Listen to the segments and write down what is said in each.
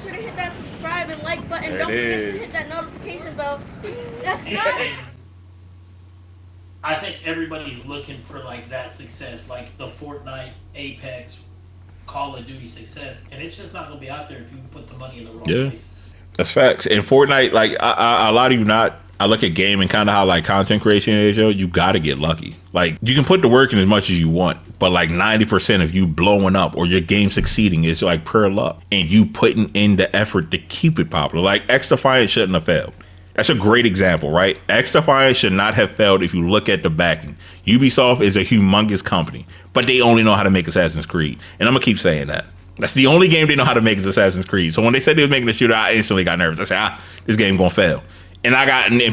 sure to hit that subscribe and like button. Don't forget to hit that notification bell. That's done. I think everybody's looking for like that success, like the Fortnite, Apex, Call of Duty success, and it's just not gonna be out there if you put the money in the wrong place. That's facts. And Fortnite, like a lot of you not. I look at gaming kind of how like content creation is, yo. You gotta get lucky. Like you can put the work in as much as you want, but like 90% of you blowing up or your game succeeding is like pure luck, and you putting in the effort to keep it popular. Like XDefiant shouldn't have failed. That's a great example, right? XDefiant should not have failed if you look at the backing. Ubisoft is a humongous company, but they only know how to make Assassin's Creed. And I'm going to keep saying that. That's the only game they know how to make is Assassin's Creed. So when they said they was making a shooter, I instantly got nervous. I said, this game going to fail. And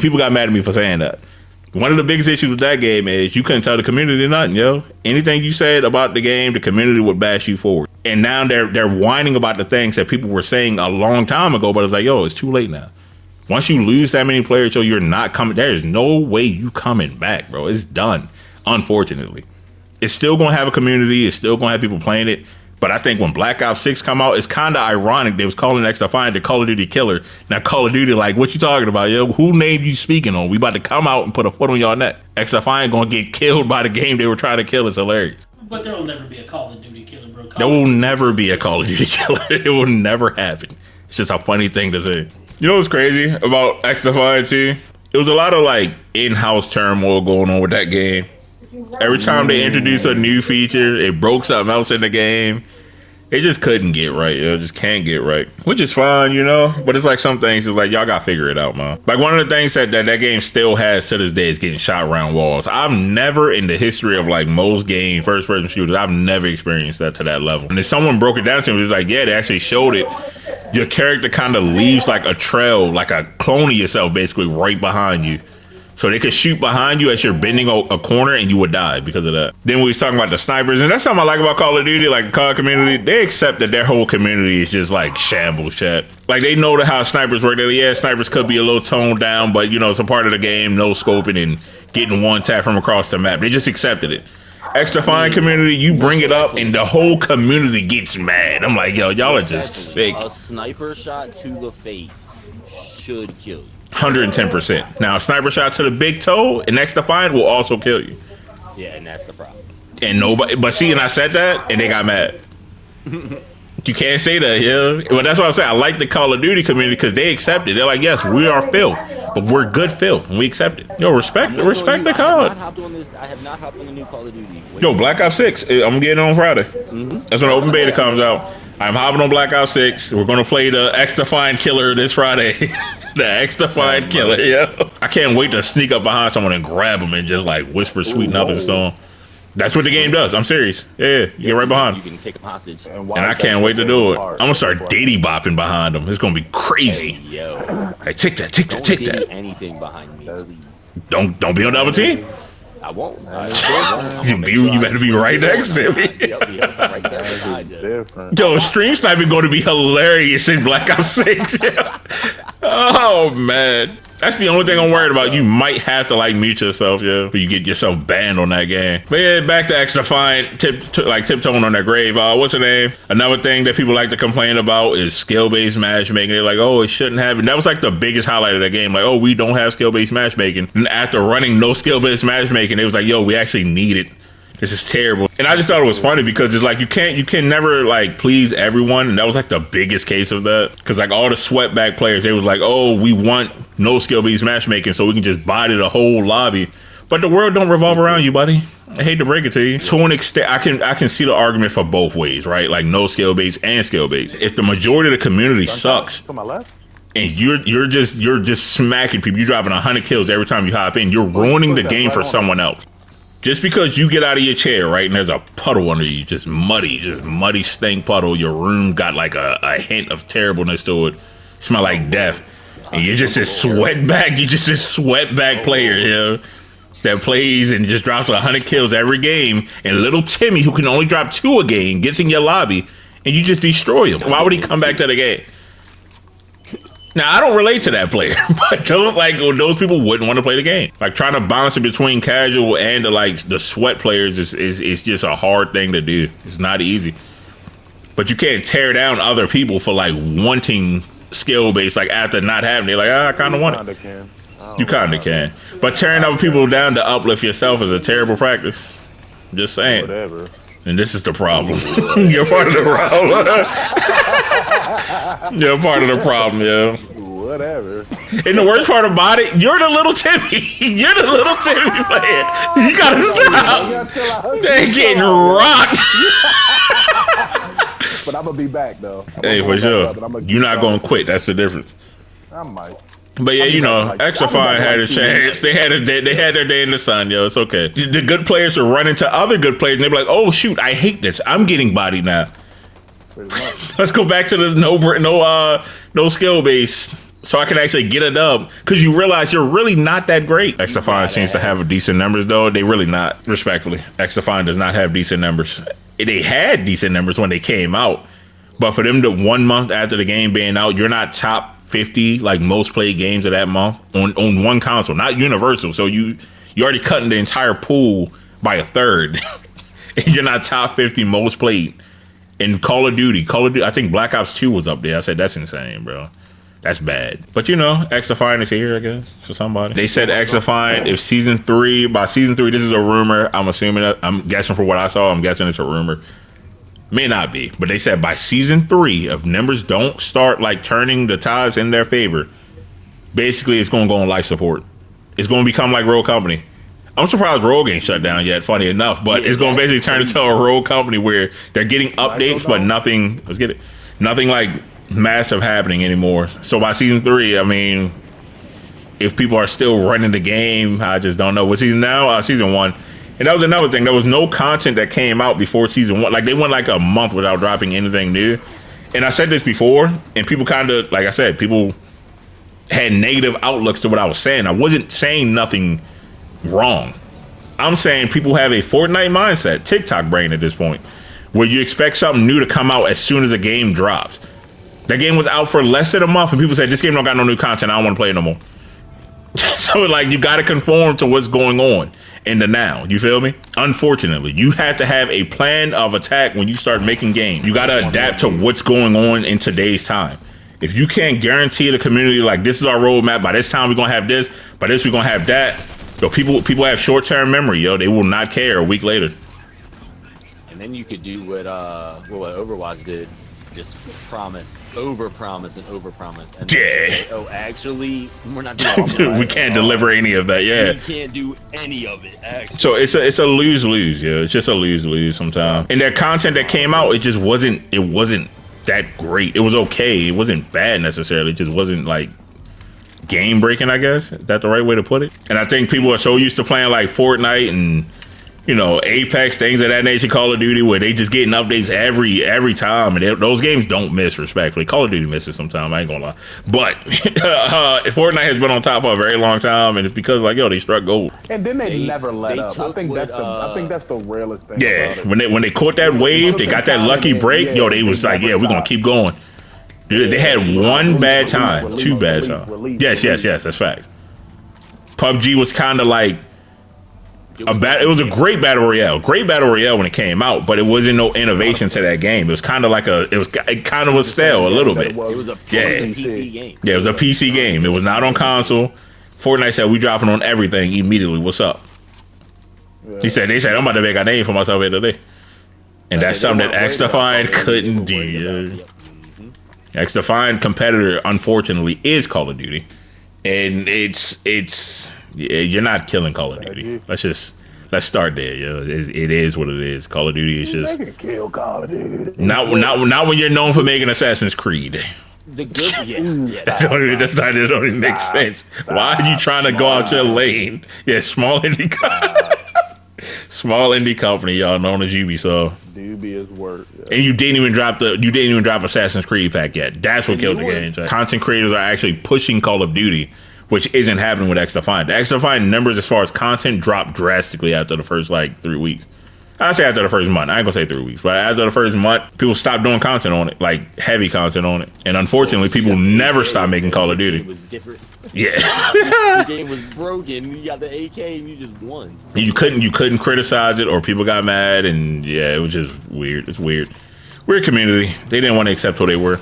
people got mad at me for saying that. One of the biggest issues with that game is you couldn't tell the community nothing, yo. Anything you said about the game, the community would bash you forward. And now they're whining about the things that people were saying a long time ago, but it's like, yo, it's too late now. Once you lose that many players, so you're not coming. There is no way you coming back, bro. It's done. Unfortunately, it's still gonna have a community. It's still gonna have people playing it. But I think when Black Ops 6 come out, it's kind of ironic they was calling XDefiant the Call of Duty killer. Now Call of Duty, like, what you talking about, yo? Who name you speaking on? We about to come out and put a foot on y'all neck. XDefiant gonna get killed by the game they were trying to kill. It's hilarious. But there will never be a Call of Duty killer, bro. There will never be a Call of Duty killer. It will never happen. It's just a funny thing to say. You know what's crazy about XDefiant too? It was a lot of like in-house turmoil going on with that game. Every time they introduced a new feature, it broke something else in the game. They just couldn't get right, yo. Just can't get right. Which is fine, you know? But it's like some things is like, y'all gotta figure it out, man. Like one of the things that game still has to this day is getting shot around walls. I've never in the history of like most game first-person shooters, I've never experienced that to that level. And if someone broke it down to me, it was like, yeah, they actually showed it. Your character kind of leaves like a trail, like a clone of yourself basically right behind you. So they could shoot behind you as you're bending a corner and you would die because of that. Then we was talking about the snipers, and that's something I like about Call of Duty, like the COD community. They accept that their whole community is just like shambles, chat. Like they know how snipers work. They're like, yeah, snipers could be a little toned down, but you know, it's a part of the game, no scoping and getting one tap from across the map. They just accepted it. XDefiant community, you bring it up and the whole community gets mad. I'm like, yo, y'all are just sick. A sniper shot to the face should kill you. 110%. Now, a sniper shot to the big toe and XDefiant will also kill you. Yeah, and that's the problem. And nobody, but see, and I said that and they got mad. You can't say that, yeah. But that's what I'm saying. I like the Call of Duty community because they accept it. They're like, yes, we are filth, but we're good filth, and we accept it. Yo, respect the COD. I have not hopped on the new Call of Duty. Yo, Black Ops 6. I'm getting on Friday. That's when the open beta comes out. I'm hopping on Black Ops 6. We're gonna play the XDefiant killer this Friday. The XDefiant killer, yeah. I can't wait to sneak up behind someone and grab them and just like whisper sweet nothings to them. That's what the game does. I'm serious. Yeah, you get right behind. You can take them hostage. And I can't wait to do it. I'm gonna start diddy bopping behind them. It's gonna be crazy. Hey, yo. Hey, take that. Don't diddy anything behind me, please. Don't be on double team. I won't. You better be right next to me. Yo, stream sniping going to be hilarious in Black Ops 6. Oh man, that's the only thing I'm worried about. You might have to like mute yourself, yeah, but you get yourself banned on that game. But yeah, back to XDefiant, tiptoeing on that grave. What's her name? Another thing that people like to complain about is skill-based matchmaking. They're like, oh, it shouldn't have it. That was like the biggest highlight of the game. Like, oh, we don't have skill-based matchmaking. And after running no skill-based matchmaking, it was like, yo, we actually need it. This is terrible. And I just thought it was funny because it's like you can never like please everyone, and that was like the biggest case of that. Because like all the sweatback players, they was like, oh, we want no skill-based matchmaking so we can just body the whole lobby. But the world don't revolve around you, buddy. I hate to break it to you. To an extent, I can see the argument for both ways, right? Like no skill-based and skill-based. If the majority of the community sucks, and you're just smacking people, you're dropping 100 kills every time you hop in, you're ruining the game for someone else. Just because you get out of your chair, right, and there's a puddle under you, just muddy stink puddle, your room got like a hint of terribleness to it, smell like death, and you're just this sweatback player here that plays and just drops 100 kills every game, and little Timmy, who can only drop 2 a game, gets in your lobby, and you just destroy him. Why would he come back to the game? Now, I don't relate to that player, but those people wouldn't want to play the game. Like trying to balance it between casual and the sweat players is just a hard thing to do. It's not easy. But you can't tear down other people for like wanting skill based, like after not having it. Like, I kind of want it. You kind of can. But tearing other people down to uplift yourself is a terrible practice. Just saying. Whatever. And this is the problem. You're part of the problem. You're part of the problem, yo. Whatever. And the worst part about it, you're the little Timmy. You're the little Timmy player. You gotta stop. They're getting rocked. But I'm gonna be back though. Hey, for sure. You're not gonna quit. That's the difference. I might. But yeah, you know, XDefiant had a chance. They had their day in the sun, yo. It's okay. The good players will run into other good players and they'll be like, oh shoot, I hate this. I'm getting bodied now. Let's go back to the no skill base. So I can actually get a dub, because you realize you're really not that great. XDefiant seems to have decent numbers, though. They really not, respectfully. XDefiant does not have decent numbers. They had decent numbers when they came out, but for them to 1 month after the game being out, you're not top 50 like most played games of that month on one console, not universal. So you already cutting the entire pool by a third, and you're not top 50 most played. In Call of Duty, I think Black Ops 2 was up there. I said that's insane, bro. That's bad. But you know, XDefiant is here, I guess, for somebody. They said XDefiant, if by season 3, this is a rumor. I'm guessing for what I saw, I'm guessing it's a rumor. May not be, but they said by season 3, if numbers don't start like turning the tides in their favor, basically it's gonna go on life support. It's gonna become like Rogue Company. I'm surprised Rogue ain't shut down yet, funny enough, but it's gonna basically turn into a Rogue Company where they're getting updates, but nothing, nothing like massive happening anymore. So by season 3, I mean, if people are still running the game, I just don't know. What season now? Season 1. And that was another thing. There was no content that came out before season 1. Like, they went like a month without dropping anything new. And I said this before, and people kind of, like I said, people had negative outlooks to what I was saying. I wasn't saying nothing wrong. I'm saying people have a Fortnite mindset, TikTok brain at this point, where you expect something new to come out as soon as the game drops. That game was out for less than a month, and people said, this game don't got no new content, I don't want to play it no more. So, like, you got to conform to what's going on in the now. You feel me? Unfortunately, you have to have a plan of attack when you start making games. You got to adapt to what's going on in today's time. If you can't guarantee the community, like, this is our roadmap, by this time we're going to have this, by this we're going to have that. So people have short-term memory, yo. They will not care a week later. And then you could do what Overwatch did. Just overpromise, and then just say, oh, actually, we're not doing we can't deliver any of that. Yeah, we can't do any of it. Actually, so it's a lose-lose. Yeah, it's just a lose-lose sometimes. And their content that came out, it wasn't that great. It was okay. It wasn't bad necessarily. It just wasn't like game breaking, I guess. Is that the right way to put it? And I think people are so used to playing like Fortnite and, you know, Apex, things of that nature, Call of Duty, where they just getting updates every time, and those games don't miss, respectfully. Call of Duty misses sometimes, I ain't gonna lie. But Fortnite has been on top for a very long time, and it's because, like, yo, they struck gold. And then they never let up. I think that's the realest thing. Yeah, about it. when they caught that wave, they got that lucky break. Yo, they was like, yeah, we're gonna keep going. They had one bad time, two bad times. Yes, that's fact. PUBG was kind of like it was a great battle royale when it came out, but it wasn't no innovation to that game. It was kind of like it kind of was stale a little bit. It was a PC game. Yeah, it was a PC game. It was not on console. Fortnite said, we dropping on everything immediately. What's up? They said I'm about to make a name for myself here today, and that's something that XDefiant couldn't do. XDefiant competitor, unfortunately, is Call of Duty, and it's you're not killing Call of Duty. Let's start there, yo. It is what it is. Call of Duty is just they can kill Call of Duty. Not when you're known for making Assassin's Creed. The good, that don't even make sense. Why are you trying to go out your lane? Yeah, small indie company, y'all, known as Ubisoft. Dubious work. Yeah. And you didn't even drop Assassin's Creed pack yet. That's what killed the game. So content creators are actually pushing Call of Duty, which isn't happening with XDefiant. The XDefiant numbers as far as content dropped drastically after the first 3 weeks. I say after the first month. I ain't gonna say 3 weeks, but after the first month, people stopped doing content on it, like heavy content on it. And unfortunately, people never stopped making Call of Duty. It was different. Yeah. The game was broken. You got the AK and you just won. You couldn't criticize it, or people got mad, and yeah, it was just weird. It's weird. Weird community. They didn't want to accept who they were.